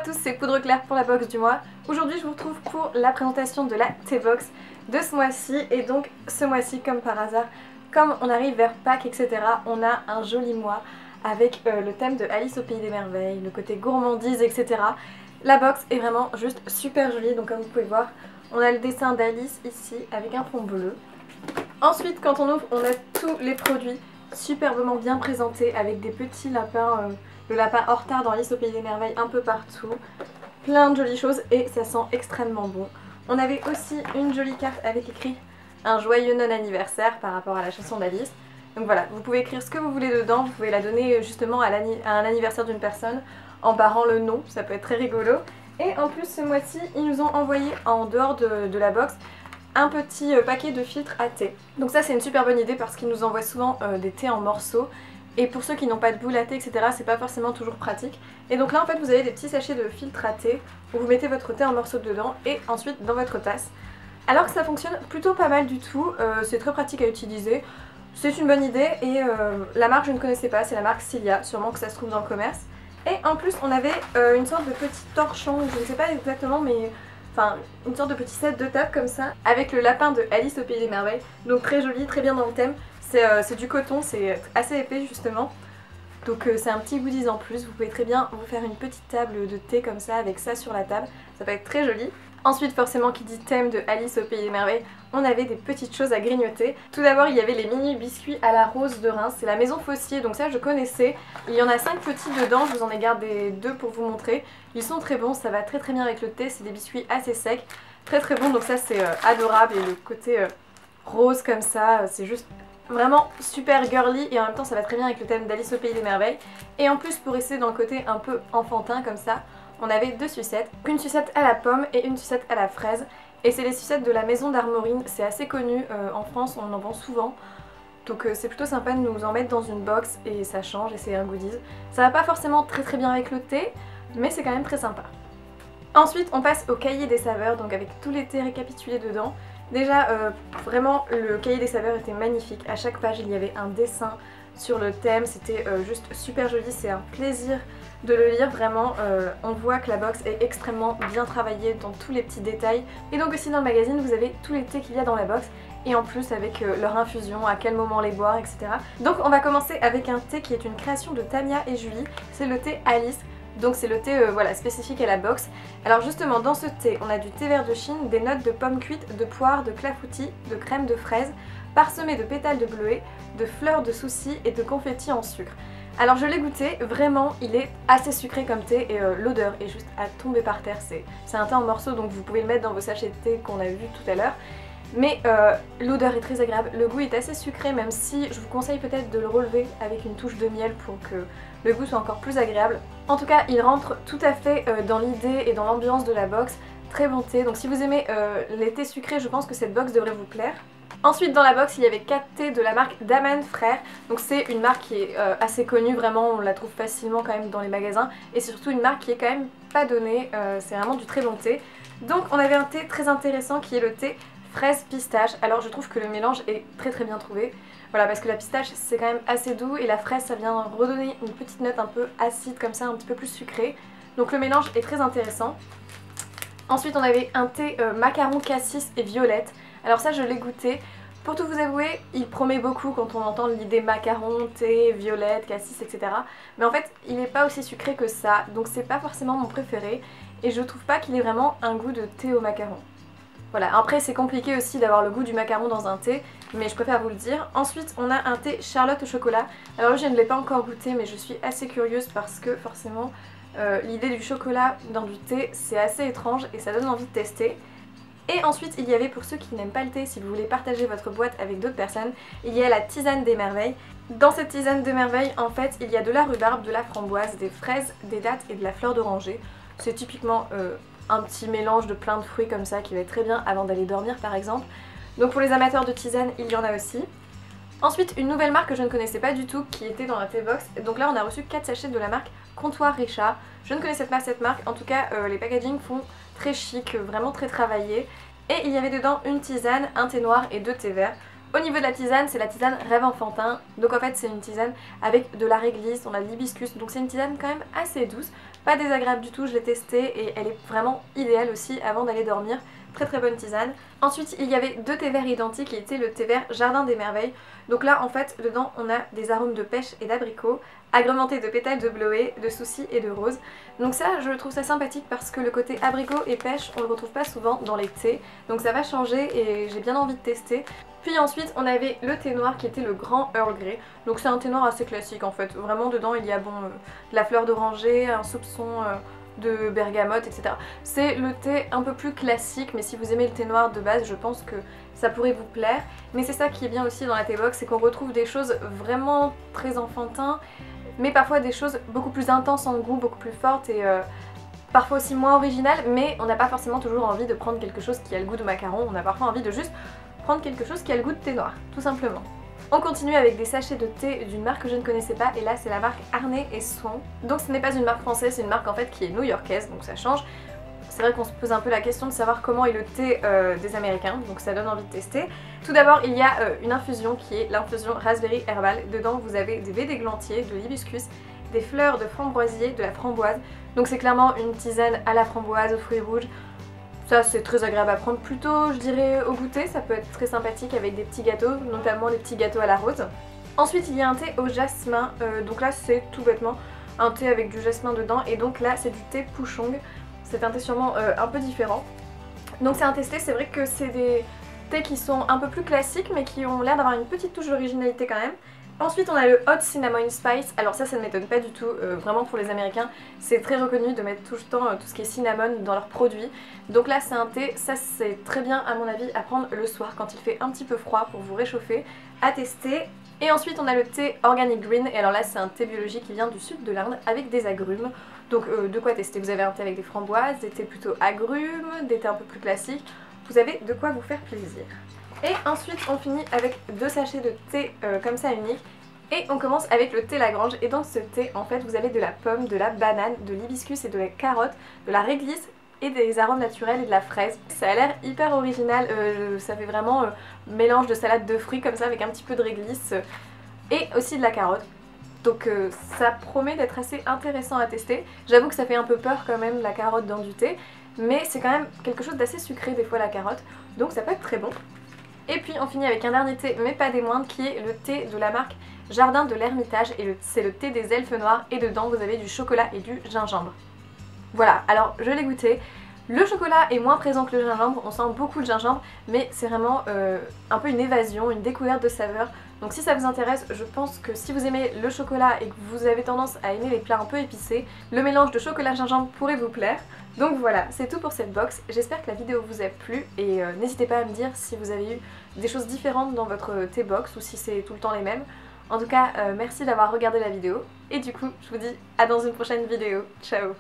tous, c'est Poudre Claire pour la box du mois. Aujourd'hui je vous retrouve pour la présentation de la T-Box de ce mois-ci. Et donc ce mois-ci, comme par hasard, comme on arrive vers Pâques, etc., on a un joli mois avec le thème de Alice au Pays des Merveilles, le côté gourmandise, etc. La box est vraiment juste super jolie, donc comme vous pouvez voir, on a le dessin d'Alice ici avec un fond bleu. Ensuite, quand on ouvre, on a tous les produits superbement bien présentés avec des petits lapins, le lapin en retard dans Alice au Pays des Merveilles un peu partout. Plein de jolies choses et ça sent extrêmement bon. On avait aussi une jolie carte avec écrit un joyeux non-anniversaire par rapport à la chanson d'Alice. Donc voilà, vous pouvez écrire ce que vous voulez dedans, vous pouvez la donner justement à un anniversaire d'une personne en barrant le nom, ça peut être très rigolo. Et en plus ce mois-ci, ils nous ont envoyé en dehors de la box un petit paquet de filtres à thé. Donc ça c'est une super bonne idée parce qu'ils nous envoient souvent des thés en morceaux. Et pour ceux qui n'ont pas de boule à thé, etc., c'est pas forcément toujours pratique. Et donc là en fait vous avez des petits sachets de filtres à thé où vous mettez votre thé en morceaux dedans et ensuite dans votre tasse. Alors que ça fonctionne plutôt pas mal du tout, c'est très pratique à utiliser. C'est une bonne idée et la marque je ne connaissais pas, c'est la marque Cilia, sûrement que ça se trouve dans le commerce. Et en plus on avait une sorte de petit torchon, je ne sais pas exactement mais... Enfin, une sorte de petit set de table comme ça, avec le lapin de Alice au Pays des Merveilles. Donc très joli, très bien dans le thème. C'est du coton, c'est assez épais justement. Donc c'est un petit goodies en plus. Vous pouvez très bien vous faire une petite table de thé comme ça, avec ça sur la table. Ça peut être très joli. Ensuite, forcément, qui dit thème de Alice au Pays des Merveilles, on avait des petites choses à grignoter. Tout d'abord, il y avait les mini biscuits à la rose de Reims. C'est la maison Fossier, donc ça je connaissais. Il y en a 5 petits dedans, je vous en ai gardé 2 pour vous montrer. Ils sont très bons, ça va très bien avec le thé. C'est des biscuits assez secs, très bons. Donc ça c'est adorable. Et le côté rose comme ça, c'est juste vraiment super girly. Et en même temps, ça va très bien avec le thème d'Alice au Pays des Merveilles. Et en plus, pour rester dans le côté un peu enfantin comme ça, on avait 2 sucettes, une sucette à la pomme et une sucette à la fraise. Et c'est les sucettes de la maison d'Armorine, c'est assez connu en France, on en vend souvent. Donc c'est plutôt sympa de nous en mettre dans une box et ça change et c'est un goodies. Ça va pas forcément très bien avec le thé, mais c'est quand même très sympa. Ensuite on passe au cahier des saveurs, donc avec tous les thés récapitulés dedans. Déjà vraiment le cahier des saveurs était magnifique, à chaque page il y avait un dessin sur le thème, c'était juste super joli, c'est un plaisir de le lire, vraiment on voit que la box est extrêmement bien travaillée dans tous les petits détails. Et donc aussi dans le magazine vous avez tous les thés qu'il y a dans la box et en plus avec leur infusion, à quel moment les boire, etc. Donc on va commencer avec un thé qui est une création de Tamia et Julie, c'est le thé Alice. Donc c'est le thé voilà, spécifique à la box. Alors justement dans ce thé on a du thé vert de Chine, des notes de pommes cuites, de poire, de clafoutis, de crème de fraise, parsemé de pétales de bleuet, de fleurs de soucis et de confettis en sucre. Alors je l'ai goûté, vraiment il est assez sucré comme thé et l'odeur est juste à tomber par terre. C'est un thé en morceaux donc vous pouvez le mettre dans vos sachets de thé qu'on a vu tout à l'heure. Mais l'odeur est très agréable, le goût est assez sucré même si je vous conseille peut-être de le relever avec une touche de miel pour que le goût soit encore plus agréable. En tout cas il rentre tout à fait dans l'idée et dans l'ambiance de la box, très bon thé. Donc si vous aimez les thés sucrés je pense que cette box devrait vous plaire. Ensuite dans la box il y avait 4 thés de la marque Daman Frères, donc c'est une marque qui est assez connue, vraiment on la trouve facilement quand même dans les magasins et c'est surtout une marque qui est quand même pas donnée, c'est vraiment du très bon thé. Donc on avait un thé très intéressant qui est le thé fraise pistache. Alors je trouve que le mélange est très bien trouvé, voilà, parce que la pistache c'est quand même assez doux et la fraise ça vient redonner une petite note un peu acide comme ça, un petit peu plus sucrée, donc le mélange est très intéressant. Ensuite on avait un thé macaron cassis et violette. Alors ça je l'ai goûté, pour tout vous avouer il promet beaucoup quand on entend l'idée macaron, thé, violette, cassis, etc. Mais en fait il n'est pas aussi sucré que ça, donc c'est pas forcément mon préféré et je trouve pas qu'il ait vraiment un goût de thé au macaron. Voilà, après c'est compliqué aussi d'avoir le goût du macaron dans un thé, mais je préfère vous le dire. Ensuite on a un thé Charlotte au chocolat. Alors je ne l'ai pas encore goûté mais je suis assez curieuse parce que forcément l'idée du chocolat dans du thé c'est assez étrange et ça donne envie de tester. Et ensuite il y avait, pour ceux qui n'aiment pas le thé, si vous voulez partager votre boîte avec d'autres personnes, il y a la tisane des merveilles. Dans cette tisane des merveilles en fait il y a de la rhubarbe, de la framboise, des fraises, des dattes et de la fleur d'oranger. C'est typiquement un petit mélange de plein de fruits comme ça qui va être très bien avant d'aller dormir par exemple. Donc pour les amateurs de tisane il y en a aussi. Ensuite une nouvelle marque que je ne connaissais pas du tout qui était dans la T-Box. Donc là on a reçu 4 sachets de la marque Comptoir Richard. Je ne connaissais pas cette marque, en tout cas les packaging font très chic, vraiment très travaillé. Et il y avait dedans une tisane, un thé noir et 2 thés verts. Au niveau de la tisane, c'est la tisane Rêve Enfantin. Donc en fait c'est une tisane avec de la réglisse, on a de l'hibiscus, donc c'est une tisane quand même assez douce, pas désagréable du tout, je l'ai testée et elle est vraiment idéale aussi avant d'aller dormir. Très très bonne tisane. Ensuite il y avait deux thés verts identiques qui étaient le thé vert Jardin des Merveilles. Donc là en fait dedans on a des arômes de pêche et d'abricot, agrémentés de pétales de bleuet, de soucis et de rose. Donc ça je trouve ça sympathique parce que le côté abricot et pêche on le retrouve pas souvent dans les thés. Donc ça va changer et j'ai bien envie de tester. Puis ensuite on avait le thé noir qui était le grand Earl Grey. Donc c'est un thé noir assez classique en fait. Vraiment dedans il y a de la fleur d'oranger, un soupçon de bergamote, etc. C'est le thé un peu plus classique, mais si vous aimez le thé noir de base, je pense que ça pourrait vous plaire. Mais c'est ça qui est bien aussi dans la thé box, c'est qu'on retrouve des choses vraiment très enfantins, mais parfois des choses beaucoup plus intenses en goût, beaucoup plus fortes et parfois aussi moins originales, mais on n'a pas forcément toujours envie de prendre quelque chose qui a le goût de macaron, on a parfois envie de juste prendre quelque chose qui a le goût de thé noir, tout simplement. On continue avec des sachets de thé d'une marque que je ne connaissais pas et là c'est la marque Harney & Swan. Donc ce n'est pas une marque française, c'est une marque en fait qui est new-yorkaise, donc ça change. C'est vrai qu'on se pose un peu la question de savoir comment est le thé des Américains, donc ça donne envie de tester. Tout d'abord il y a une infusion qui est l'infusion raspberry herbal. Dedans vous avez des baies d'églantier, de l'hibiscus, des fleurs de framboisier, de la framboise. Donc c'est clairement une tisane à la framboise, aux fruits rouges. Ça c'est très agréable à prendre, plutôt je dirais au goûter, ça peut être très sympathique avec des petits gâteaux, notamment les petits gâteaux à la rose. Ensuite il y a un thé au jasmin, donc là c'est tout bêtement un thé avec du jasmin dedans et donc là c'est du thé pouchong. C'est un thé sûrement un peu différent. Donc c'est un testé, c'est vrai que c'est des thés qui sont un peu plus classiques mais qui ont l'air d'avoir une petite touche d'originalité quand même. Ensuite on a le Hot Cinnamon Spice, alors ça ne m'étonne pas du tout, vraiment pour les Américains c'est très reconnu de mettre tout le temps tout ce qui est cinnamon dans leurs produits. Donc là c'est un thé, ça c'est très bien à mon avis à prendre le soir quand il fait un petit peu froid pour vous réchauffer, à tester. Et ensuite on a le thé Organic Green, et alors là c'est un thé biologique qui vient du sud de l'Inde avec des agrumes. Donc de quoi tester, vous avez un thé avec des framboises, des thés plutôt agrumes, des thés un peu plus classiques, vous avez de quoi vous faire plaisir. Et ensuite on finit avec deux sachets de thé comme ça unique. Et on commence avec le thé Lagrange. Et dans ce thé en fait vous avez de la pomme, de la banane, de l'hibiscus et de la carotte, de la réglisse et des arômes naturels et de la fraise. Ça a l'air hyper original, ça fait vraiment mélange de salade de fruits comme ça avec un petit peu de réglisse et aussi de la carotte. Donc ça promet d'être assez intéressant à tester. J'avoue que ça fait un peu peur quand même la carotte dans du thé, mais c'est quand même quelque chose d'assez sucré des fois la carotte, donc ça peut être très bon. Et puis on finit avec un dernier thé, mais pas des moindres, qui est le thé de la marque Jardin de l'Ermitage, et c'est le thé des elfes noirs, et dedans vous avez du chocolat et du gingembre. Voilà, alors je l'ai goûté. Le chocolat est moins présent que le gingembre, on sent beaucoup de gingembre, mais c'est vraiment un peu une évasion, une découverte de saveurs. Donc si ça vous intéresse, je pense que si vous aimez le chocolat et que vous avez tendance à aimer les plats un peu épicés, le mélange de chocolat-gingembre pourrait vous plaire. Donc voilà, c'est tout pour cette box. J'espère que la vidéo vous a plu et n'hésitez pas à me dire si vous avez eu des choses différentes dans votre thé box ou si c'est tout le temps les mêmes. En tout cas, merci d'avoir regardé la vidéo et du coup, je vous dis à dans une prochaine vidéo. Ciao!